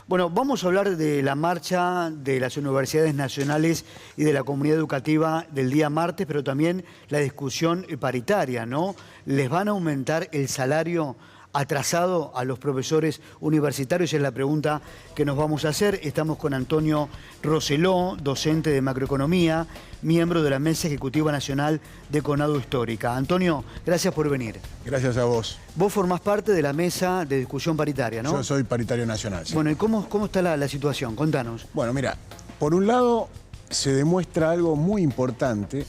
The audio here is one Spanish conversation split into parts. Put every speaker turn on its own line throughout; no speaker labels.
Bueno, vamos a hablar de la marcha de las universidades nacionales y de la comunidad educativa del día martes, pero también la discusión paritaria, ¿no? ¿Les van a aumentar el salario atrasado a los profesores universitarios? Es la pregunta que nos vamos a hacer. Estamos con Antonio Roseló, docente de macroeconomía, miembro de la Mesa Ejecutiva Nacional de Conadu Histórica. Antonio, gracias por venir.
Gracias a vos.
Vos formás parte de la mesa de discusión paritaria, ¿no?
Yo soy paritario nacional, sí.
Bueno, ¿y cómo está la situación? Contanos.
Bueno, mira, por un lado se demuestra algo muy importante,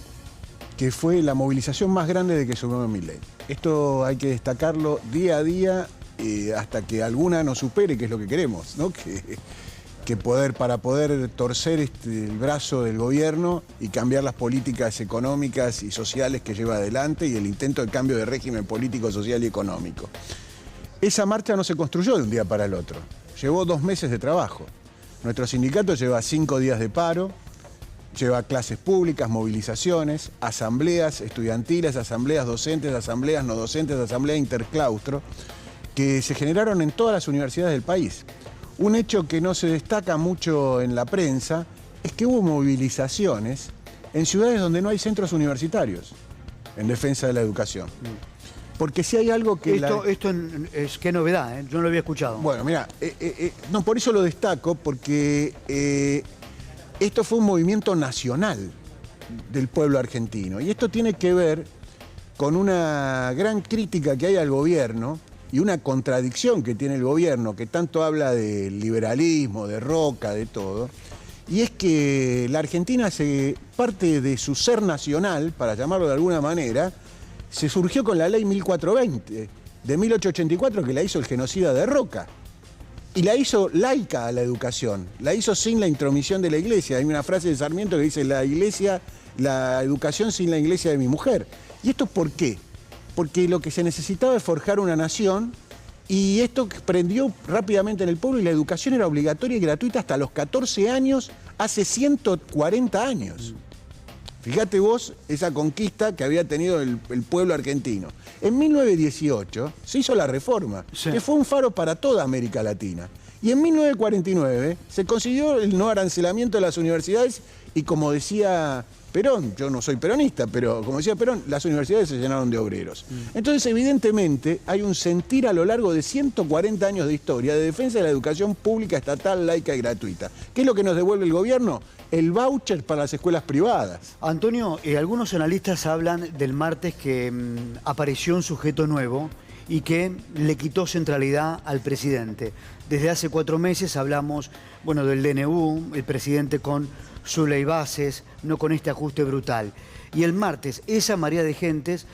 que fue la movilización más grande de que asumió Milei. Esto hay que destacarlo día a día hasta que alguna nos supere, que es lo que queremos, ¿no? Para poder torcer el brazo del gobierno y cambiar las políticas económicas y sociales que lleva adelante y el intento de cambio de régimen político, social y económico. Esa marcha no se construyó de un día para el otro, llevó 2 meses de trabajo. Nuestro sindicato lleva 5 días de paro, lleva clases públicas, movilizaciones, asambleas estudiantiles, asambleas docentes, asambleas no docentes, asambleas interclaustro, que se generaron en todas las universidades del país. Un hecho que no se destaca mucho en la prensa es que hubo movilizaciones en ciudades donde no hay centros universitarios en defensa de la educación. Porque si hay algo que...
Esto es qué novedad, ¿eh? Yo no lo había escuchado.
Bueno, mira, no, por eso lo destaco, porque esto fue un movimiento nacional del pueblo argentino. Y esto tiene que ver con una gran crítica que hay al gobierno y una contradicción que tiene el gobierno, que tanto habla del liberalismo, de Roca, de todo. Y es que la Argentina, parte de su ser nacional, para llamarlo de alguna manera, se surgió con la ley 1420 de 1884, que la hizo el genocida de Roca. Y la hizo laica a la educación, la hizo sin la intromisión de la iglesia. Hay una frase de Sarmiento que dice, la educación sin la iglesia de mi mujer. ¿Y esto por qué? Porque lo que se necesitaba es forjar una nación y esto prendió rápidamente en el pueblo y la educación era obligatoria y gratuita hasta los 14 años, hace 140 años. Fíjate vos esa conquista que había tenido el pueblo argentino. En 1918 se hizo la reforma, sí, que fue un faro para toda América Latina. Y en 1949 se consiguió el no arancelamiento de las universidades y, como decía Perón, yo no soy peronista, pero como decía Perón, las universidades se llenaron de obreros. Entonces, evidentemente, hay un sentir a lo largo de 140 años de historia de defensa de la educación pública, estatal, laica y gratuita. ¿Qué es lo que nos devuelve el gobierno? El voucher para las escuelas privadas.
Antonio, algunos analistas hablan del martes que apareció un sujeto nuevo y que le quitó centralidad al presidente. Desde hace 4 meses hablamos, bueno, del DNU, el presidente con su ley bases, no con este ajuste brutal. Y el martes, esa marea de gentes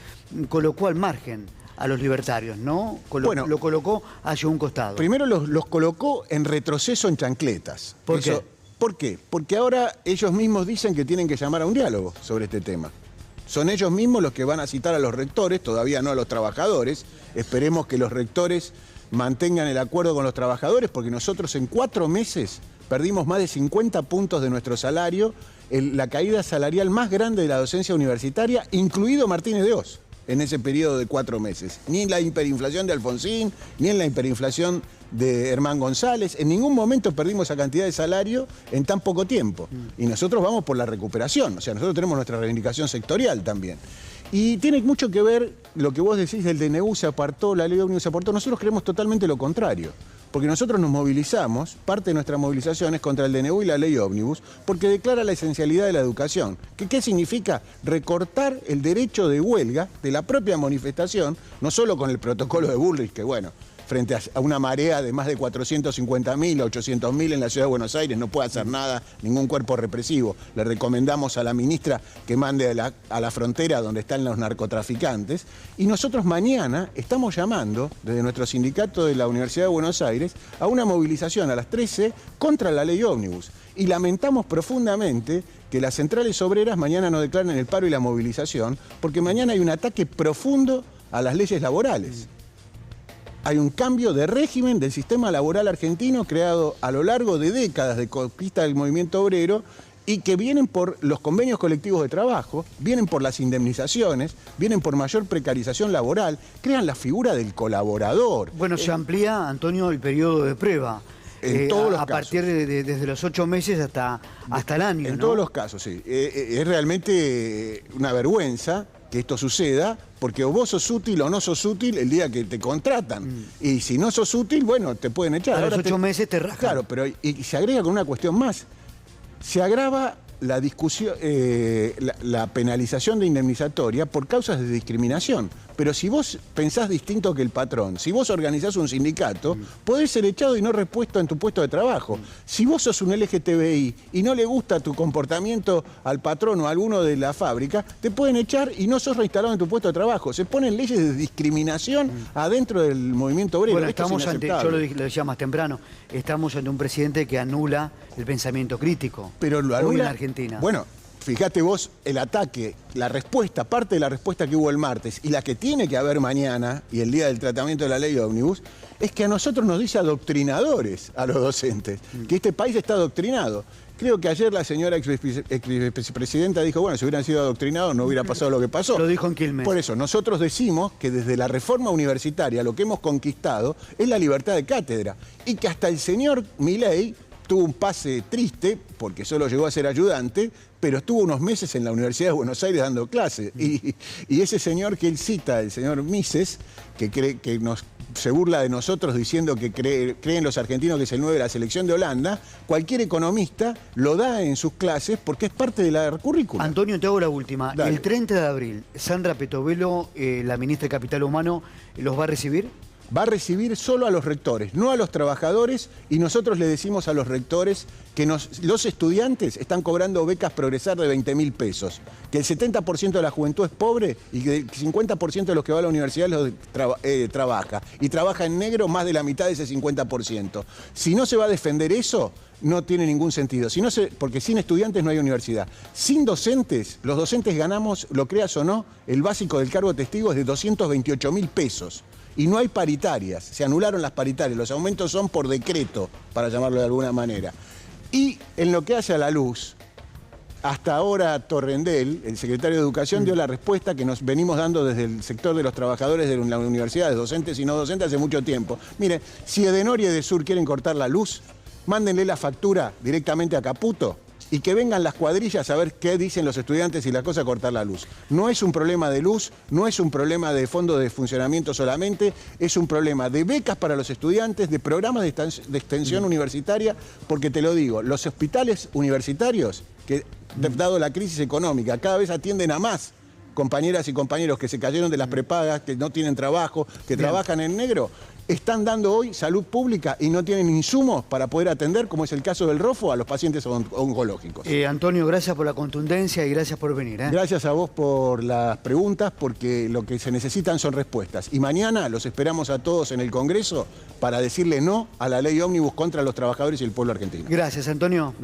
colocó al margen a los libertarios, ¿no? Lo colocó hacia un costado.
Primero los colocó en retroceso, en chancletas.
¿Por qué?
¿Por qué? Porque ahora ellos mismos dicen que tienen que llamar a un diálogo sobre este tema. Son ellos mismos los que van a citar a los rectores, todavía no a los trabajadores. Esperemos que los rectores mantengan el acuerdo con los trabajadores, porque nosotros en 4 meses perdimos más de 50 puntos de nuestro salario, la caída salarial más grande de la docencia universitaria, incluido Martínez de Oz, en ese periodo de 4 meses. Ni en la hiperinflación de Alfonsín, ni en la hiperinflación de Herman González. En ningún momento perdimos esa cantidad de salario en tan poco tiempo. Y nosotros vamos por la recuperación. O sea, nosotros tenemos nuestra reivindicación sectorial también. Y tiene mucho que ver lo que vos decís del DNU se apartó, la ley ómnibus se apartó. Nosotros creemos totalmente lo contrario. Porque nosotros nos movilizamos, parte de nuestra movilización es contra el DNU y la ley ómnibus, porque declara la esencialidad de la educación. ¿Qué significa? Recortar el derecho de huelga de la propia manifestación, no solo con el protocolo de Bullrich, que bueno, frente a una marea de más de 450.000 a 800.000 en la ciudad de Buenos Aires, no puede hacer nada ningún cuerpo represivo. Le recomendamos a la ministra que mande a la frontera donde están los narcotraficantes. Y nosotros mañana estamos llamando, desde nuestro sindicato de la Universidad de Buenos Aires, a una movilización a las 13 contra la ley ómnibus. Y lamentamos profundamente que las centrales obreras mañana no declaren el paro y la movilización, porque mañana hay un ataque profundo a las leyes laborales. Hay un cambio de régimen del sistema laboral argentino creado a lo largo de décadas de conquista del movimiento obrero y que vienen por los convenios colectivos de trabajo, vienen por las indemnizaciones, vienen por mayor precarización laboral, crean la figura del colaborador.
Bueno, se amplía, Antonio, el periodo de prueba.
En todos los
a
casos.
partir desde los 8 meses hasta el año,
En
¿no?
todos los casos, sí. Es realmente una vergüenza que esto suceda, porque o vos sos útil o no sos útil el día que te contratan. Y si no sos útil, bueno, te pueden echar.
A los
Ahora
8 meses te rascan.
Claro, pero y se agrega con una cuestión más. Se agrava la discusión, la penalización de indemnizatoria por causas de discriminación. Pero si vos pensás distinto que el patrón, si vos organizás un sindicato, podés ser echado y no repuesto en tu puesto de trabajo. Si vos sos un LGTBI y no le gusta tu comportamiento al patrón o a alguno de la fábrica, te pueden echar y no sos reinstalado en tu puesto de trabajo. Se ponen leyes de discriminación adentro del movimiento obrero.
Bueno,
Esto es
estamos ante, yo
inaceptable.
lo decía más temprano, estamos ante un presidente que anula el pensamiento crítico.
Pero lo
hoy
anula
en Argentina.
Bueno, fíjate vos, el ataque, la respuesta, parte de la respuesta que hubo el martes y la que tiene que haber mañana y el día del tratamiento de la ley de ómnibus, es que a nosotros nos dice adoctrinadores a los docentes, que este país está adoctrinado. Creo que ayer la señora ex vicepresidenta dijo, bueno, si hubieran sido adoctrinados no hubiera pasado lo que pasó.
Lo dijo en Quilmes.
Por eso, nosotros decimos que desde la reforma universitaria lo que hemos conquistado es la libertad de cátedra y que hasta el señor Milei tuvo un pase triste, porque solo llegó a ser ayudante, pero estuvo unos meses en la Universidad de Buenos Aires dando clases. Y ese señor que él cita, el señor Mises, que se burla de nosotros diciendo que creen los argentinos que es el 9 de la selección de Holanda, cualquier economista lo da en sus clases porque es parte de la currícula.
Antonio, te hago la última.
Dale.
El 30 de abril, Sandra Petovelo, la ministra de Capital Humano, ¿los va a recibir?
Va a recibir solo a los rectores, no a los trabajadores, y nosotros le decimos a los rectores que los estudiantes están cobrando becas Progresar de 20.000 pesos, que el 70% de la juventud es pobre y que el 50% de los que va a la universidad trabaja, y trabaja en negro más de la mitad de ese 50%. Si no se va a defender eso, no tiene ningún sentido. Porque sin estudiantes no hay universidad. Sin docentes, los docentes ganamos, lo creas o no, el básico del cargo de testigo es de 228.000 pesos. Y no hay paritarias, se anularon las paritarias, los aumentos son por decreto, para llamarlo de alguna manera. Y en lo que hace a la luz, hasta ahora Torrendel, el secretario de Educación, dio la respuesta que nos venimos dando desde el sector de los trabajadores de las universidades, docentes y no docentes, hace mucho tiempo. Mire, si Edenor y Edesur quieren cortar la luz, mándenle la factura directamente a Caputo y que vengan las cuadrillas a ver qué dicen los estudiantes y la cosa a cortar la luz. No es un problema de luz, no es un problema de fondo de funcionamiento solamente, es un problema de becas para los estudiantes, de programas de extensión universitaria, porque te lo digo, los hospitales universitarios, que dado la crisis económica, cada vez atienden a más compañeras y compañeros que se cayeron de las prepagas, que no tienen trabajo, que trabajan en negro, están dando hoy salud pública y no tienen insumos para poder atender, como es el caso del ROFO, a los pacientes oncológicos.
Antonio, gracias por la contundencia y gracias por venir.
Gracias a vos por las preguntas, porque lo que se necesitan son respuestas. Y mañana los esperamos a todos en el Congreso para decirle no a la ley ómnibus contra los trabajadores y el pueblo argentino.
Gracias, Antonio.